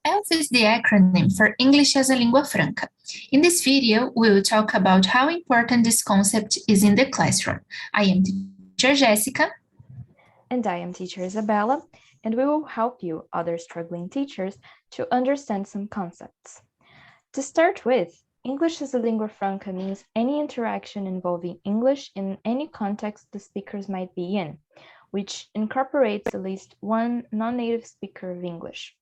ELF is the acronym for English as a Língua Franca. In this video, we will talk about how important this concept is in the classroom. I am teacher Jessica. And I am teacher Isabella, and we will help you, other struggling teachers, to understand some concepts. To start with, English as a lingua franca means any interaction involving English in any context the speakers might be in, which incorporates at least one non-native speaker of English.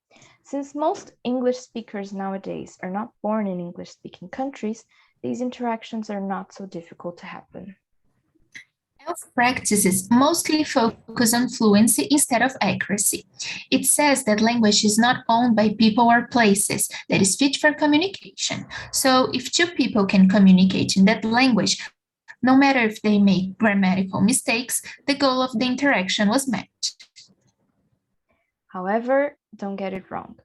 Since most English speakers nowadays are not born in English-speaking countries, these interactions are not so difficult to happen. ELF practices mostly focus on fluency instead of accuracy. It says that language is not owned by people or places, that is fit for communication. So if two people can communicate in that language, no matter if they make grammatical mistakes, the goal of the interaction was met. However, don't get it wrong.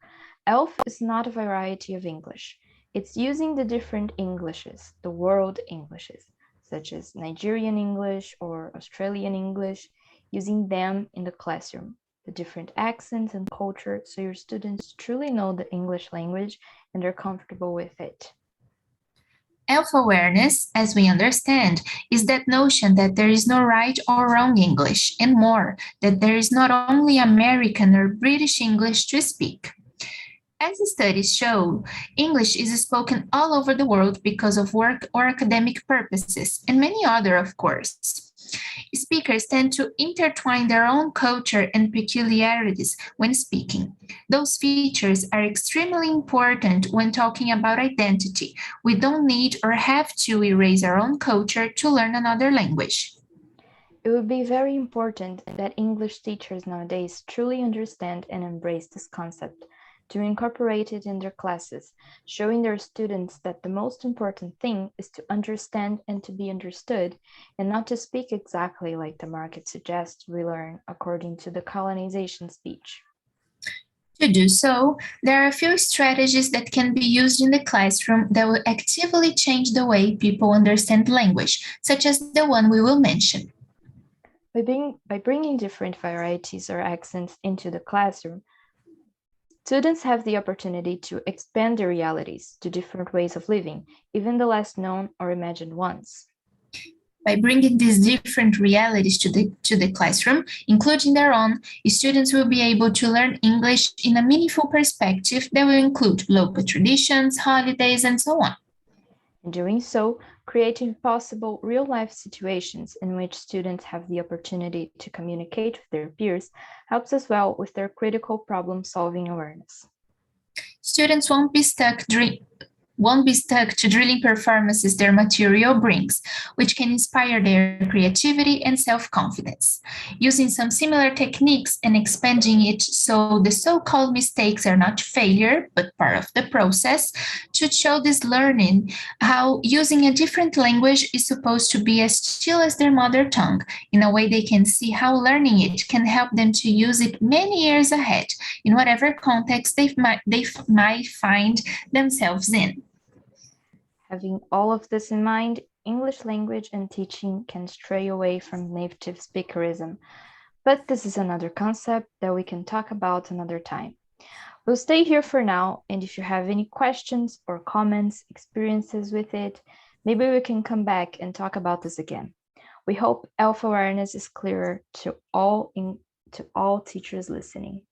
ELF is not a variety of English. It's using the different Englishes, the world Englishes, such as Nigerian English or Australian English, using them in the classroom, the different accents and culture, so your students truly know the English language and are comfortable with it. ELF awareness, as we understand, is that notion that there is no right or wrong English, and more, that there is not only American or British English to speak. As the studies show, English is spoken all over the world because of work or academic purposes, and many other, of course. Speakers tend to intertwine their own culture and peculiarities when speaking. Those features are extremely important when talking about identity. We don't need or have to erase our own culture to learn another language. It would be very important that English teachers nowadays truly understand and embrace this concept, to incorporate it in their classes, showing their students that the most important thing is to understand and to be understood, and not to speak exactly like the market suggests we learn according to the colonization speech. To do so, there are a few strategies that can be used in the classroom that will actively change the way people understand language, such as the one we will mention. By bringing different varieties or accents into the classroom, students have the opportunity to expand their realities to different ways of living, even the less known or imagined ones. By bringing these different realities to the classroom, including their own, students will be able to learn English in a meaningful perspective that will include local traditions, holidays, and so on. In doing so, creating possible real-life situations in which students have the opportunity to communicate with their peers helps as well with their critical problem-solving awareness. Students won't be stuck to drilling performances their material brings, which can inspire their creativity and self-confidence. Using some similar techniques and expanding it so the so-called mistakes are not failure, but part of the process, to show this learning how using a different language is supposed to be as still as their mother tongue. In a way they can see how learning it can help them to use it many years ahead, in whatever context they might find themselves in. Having all of this in mind, English language and teaching can stray away from native speakerism, but this is another concept that we can talk about another time. We'll stay here for now, and if you have any questions or comments, experiences with it, maybe we can come back and talk about this again. We hope ELF awareness is clearer to all teachers listening.